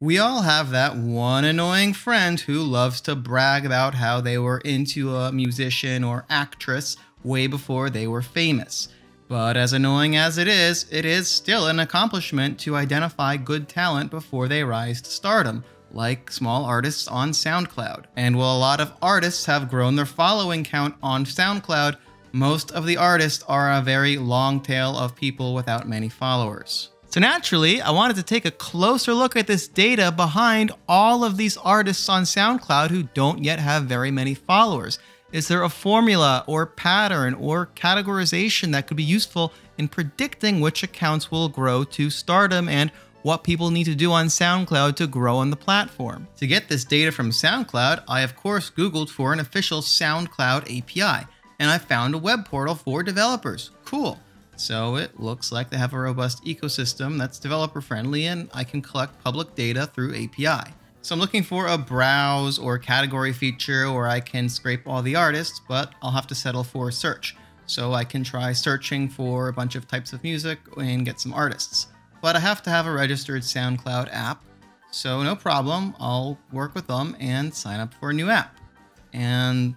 We all have that one annoying friend who loves to brag about how they were into a musician or actress way before they were famous. But as annoying as it is still an accomplishment to identify good talent before they rise to stardom, like small artists on SoundCloud. And while a lot of artists have grown their following count on SoundCloud, most of the artists are a very long tail of people without many followers. So naturally, I wanted to take a closer look at this data behind all of these artists on SoundCloud who don't yet have very many followers. Is there a formula or pattern or categorization that could be useful in predicting which accounts will grow to stardom and what people need to do on SoundCloud to grow on the platform? To get this data from SoundCloud, I of course Googled for an official SoundCloud API, and I found a web portal for developers. Cool. So it looks like they have a robust ecosystem that's developer friendly, and I can collect public data through API. So I'm looking for a browse or category feature where I can scrape all the artists, but I'll have to settle for a search. So I can try searching for a bunch of types of music and get some artists. But I have to have a registered SoundCloud app. So no problem, I'll work with them and sign up for a new app. And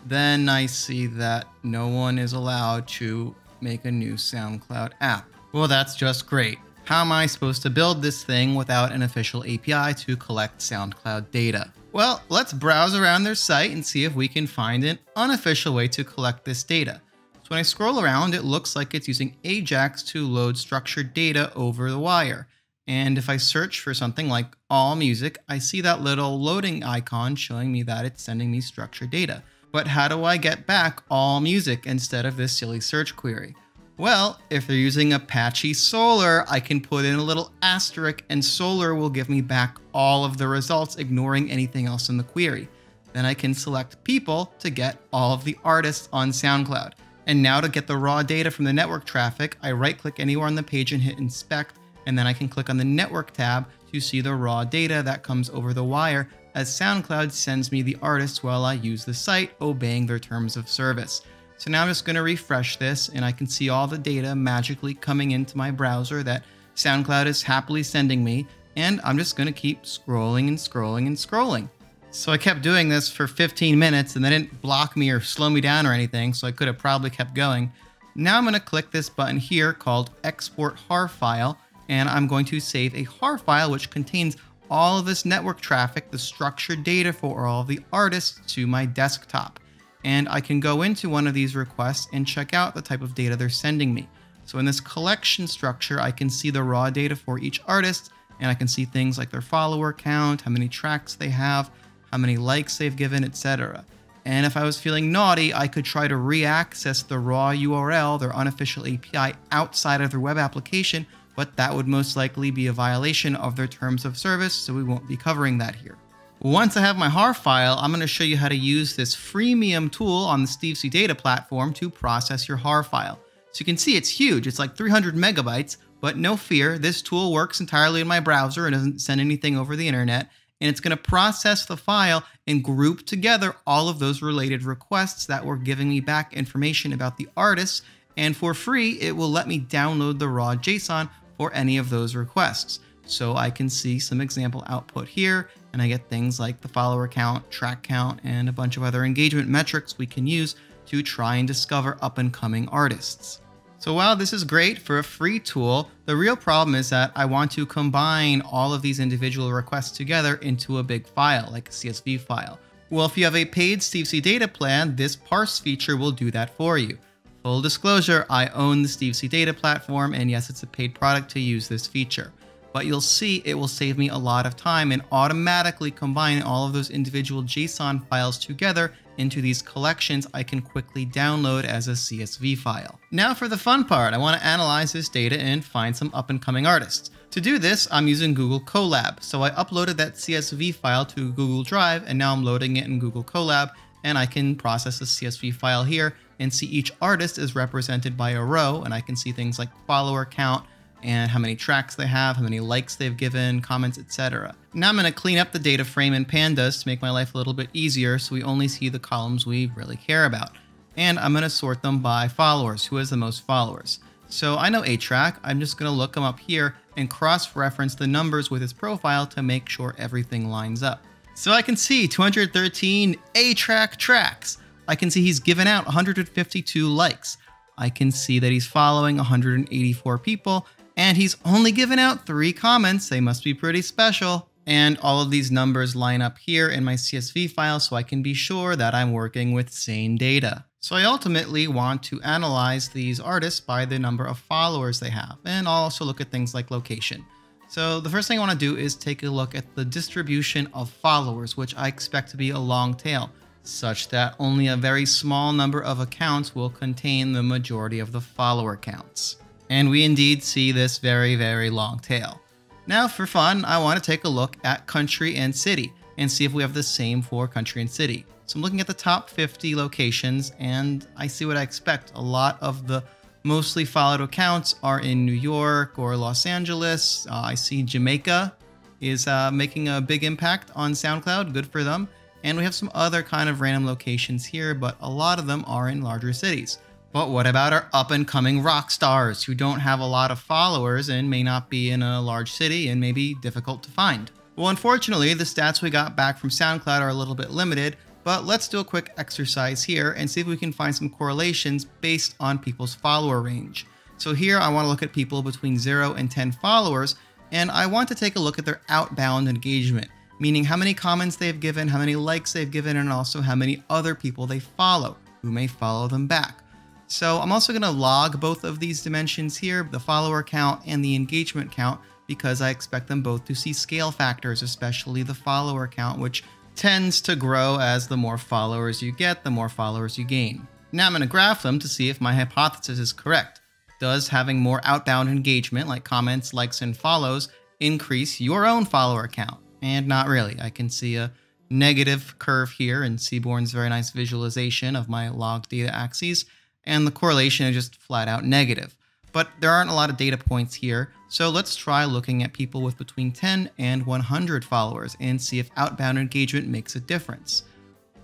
then I see that no one is allowed to make a new SoundCloud app. Well, that's just great. How am I supposed to build this thing without an official API to collect SoundCloud data? Well, let's browse around their site and see if we can find an unofficial way to collect this data. So when I scroll around, it looks like it's using Ajax to load structured data over the wire. And if I search for something like all music, I see that little loading icon showing me that it's sending me structured data. But how do I get back all music instead of this silly search query? Well, if they're using Apache Solr, I can put in a little asterisk and Solr will give me back all of the results, ignoring anything else in the query. Then I can select people to get all of the artists on SoundCloud. And now to get the raw data from the network traffic, I right-click anywhere on the page and hit inspect, and then I can click on the network tab to see the raw data that comes over the wire as SoundCloud sends me the artists while I use the site, obeying their terms of service. So now I'm just going to refresh this and I can see all the data magically coming into my browser that SoundCloud is happily sending me, and I'm just going to keep scrolling and scrolling and scrolling. So I kept doing this for 15 minutes and they didn't block me or slow me down or anything, so I could have probably kept going. Now I'm going to click this button here called Export HAR file, and I'm going to save a HAR file which contains all of this network traffic, the structured data for all of the artists, to my desktop. And I can go into one of these requests and check out the type of data they're sending me. So in this collection structure, I can see the raw data for each artist, and I can see things like their follower count, how many tracks they have, how many likes they've given, etc. And if I was feeling naughty, I could try to re-access the raw URL, their unofficial API, outside of their web application, but that would most likely be a violation of their terms of service, so we won't be covering that here. Once I have my HAR file, I'm going to show you how to use this freemium tool on the Stevesy Data platform to process your HAR file. So you can see it's huge, it's like 300 megabytes, but no fear, this tool works entirely in my browser and doesn't send anything over the internet, and it's going to process the file and group together all of those related requests that were giving me back information about the artists, and for free, it will let me download the raw JSON for any of those requests. So I can see some example output here, and I get things like the follower count, track count, and a bunch of other engagement metrics we can use to try and discover up-and-coming artists. So while this is great for a free tool, the real problem is that I want to combine all of these individual requests together into a big file, like a CSV file. Well, if you have a paid Stevesy Data plan, this parse feature will do that for you. Full disclosure, I own the Stevesy Data platform, and yes, it's a paid product to use this feature. But you'll see it will save me a lot of time and automatically combine all of those individual JSON files together into these collections I can quickly download as a CSV file. Now for the fun part, I want to analyze this data and find some up-and-coming artists. To do this, I'm using Google Colab. So I uploaded that CSV file to Google Drive, and now I'm loading it in Google Colab, and I can process the CSV file here and see each artist is represented by a row, and I can see things like follower count and how many tracks they have, how many likes they've given, comments, etc. Now I'm going to clean up the data frame in Pandas to make my life a little bit easier so we only see the columns we really care about. And I'm going to sort them by followers, who has the most followers. So I know A-Trak. I'm just going to look him up here and cross-reference the numbers with his profile to make sure everything lines up. So I can see 213 A-Trak tracks. I can see he's given out 152 likes. I can see that he's following 184 people, and he's only given out 3 comments. They must be pretty special. And all of these numbers line up here in my CSV file so I can be sure that I'm working with sane data. So I ultimately want to analyze these artists by the number of followers they have, and I'll also look at things like location. So the first thing I want to do is take a look at the distribution of followers, which I expect to be a long tail, such that only a very small number of accounts will contain the majority of the follower counts. And we indeed see this very, very long tail. Now for fun, I want to take a look at country and city and see if we have the same for country and city. So I'm looking at the top 50 locations and I see what I expect. A lot of the mostly followed accounts are in New York or Los Angeles. I see Jamaica is making a big impact on SoundCloud. Good for them. And we have some other kind of random locations here, but a lot of them are in larger cities. But what about our up-and-coming rock stars who don't have a lot of followers and may not be in a large city and may be difficult to find? Well, unfortunately, the stats we got back from SoundCloud are a little bit limited, but let's do a quick exercise here and see if we can find some correlations based on people's follower range. So here I want to look at people between 0 and 10 followers, and I want to take a look at their outbound engagement, meaning how many comments they've given, how many likes they've given, and also how many other people they follow who may follow them back. So I'm also going to log both of these dimensions here, the follower count and the engagement count, because I expect them both to see scale factors, especially the follower count, which tends to grow as the more followers you get, the more followers you gain. Now I'm going to graph them to see if my hypothesis is correct. Does having more outbound engagement, like comments, likes, and follows, increase your own follower count? And not really. I can see a negative curve here in Seaborn's very nice visualization of my log data axes, and the correlation is just flat out negative. But there aren't a lot of data points here, so let's try looking at people with between 10 and 100 followers and see if outbound engagement makes a difference.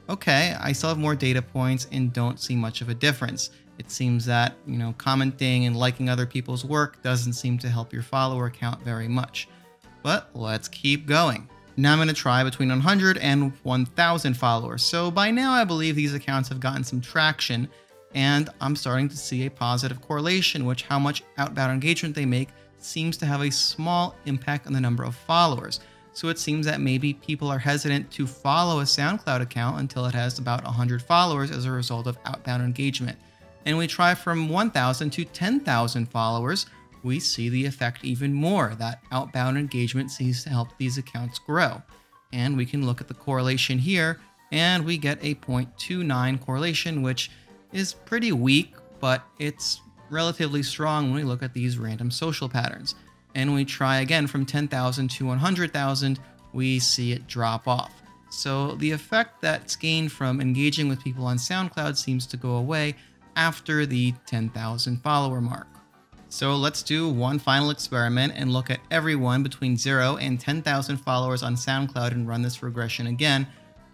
Okay, I still have more data points and don't see much of a difference. It seems that, commenting and liking other people's work doesn't seem to help your follower count very much. But let's keep going. Now I'm going to try between 100 and 1,000 followers. So by now I believe these accounts have gotten some traction, and I'm starting to see a positive correlation, which how much outbound engagement they make seems to have a small impact on the number of followers. So it seems that maybe people are hesitant to follow a SoundCloud account until it has about 100 followers as a result of outbound engagement. And we try from 1,000 to 10,000 followers, we see the effect even more. That outbound engagement seems to help these accounts grow. And we can look at the correlation here, and we get a 0.29 correlation, which is pretty weak, but it's relatively strong when we look at these random social patterns. And we try again from 10,000 to 100,000, we see it drop off. So the effect that's gained from engaging with people on SoundCloud seems to go away after the 10,000 follower mark. So let's do one final experiment and look at everyone between 0 and 10,000 followers on SoundCloud and run this regression again.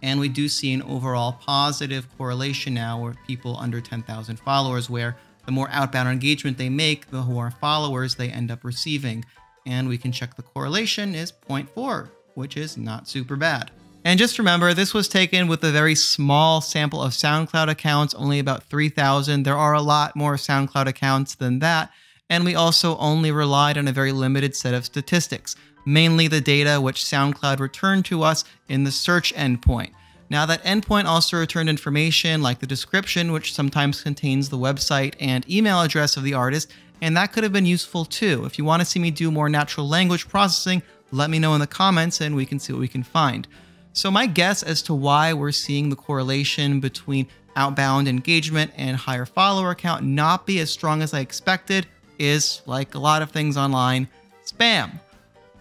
And we do see an overall positive correlation now with people under 10,000 followers, where the more outbound engagement they make, the more followers they end up receiving. And we can check the correlation is 0.4, which is not super bad. And just remember, this was taken with a very small sample of SoundCloud accounts, only about 3,000. There are a lot more SoundCloud accounts than that. And we also only relied on a very limited set of statistics, mainly the data which SoundCloud returned to us in the search endpoint. Now that endpoint also returned information like the description, which sometimes contains the website and email address of the artist, and that could have been useful too. If you want to see me do more natural language processing, let me know in the comments and we can see what we can find. So my guess as to why we're seeing the correlation between outbound engagement and higher follower count not be as strong as I expected is, like a lot of things online, spam.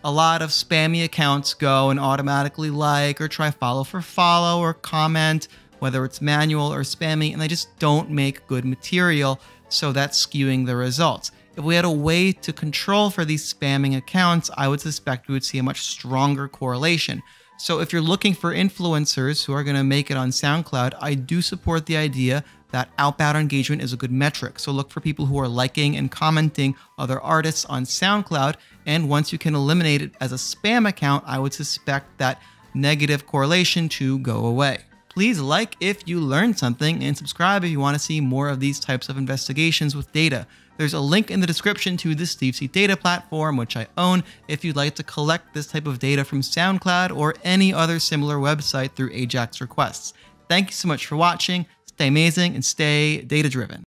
A lot of spammy accounts go and automatically like or try follow for follow or comment, whether it's manual or spammy, and they just don't make good material, so that's skewing the results. If we had a way to control for these spamming accounts, I would suspect we would see a much stronger correlation. So if you're looking for influencers who are going to make it on SoundCloud, I do support the idea that outbound engagement is a good metric. So look for people who are liking and commenting other artists on SoundCloud. And once you can eliminate it as a spam account, I would suspect that negative correlation to go away. Please like if you learned something and subscribe if you want to see more of these types of investigations with data. There's a link in the description to the SteveSeed Data platform, which I own, if you'd like to collect this type of data from SoundCloud or any other similar website through AJAX requests. Thank you so much for watching. Stay amazing and stay data-driven.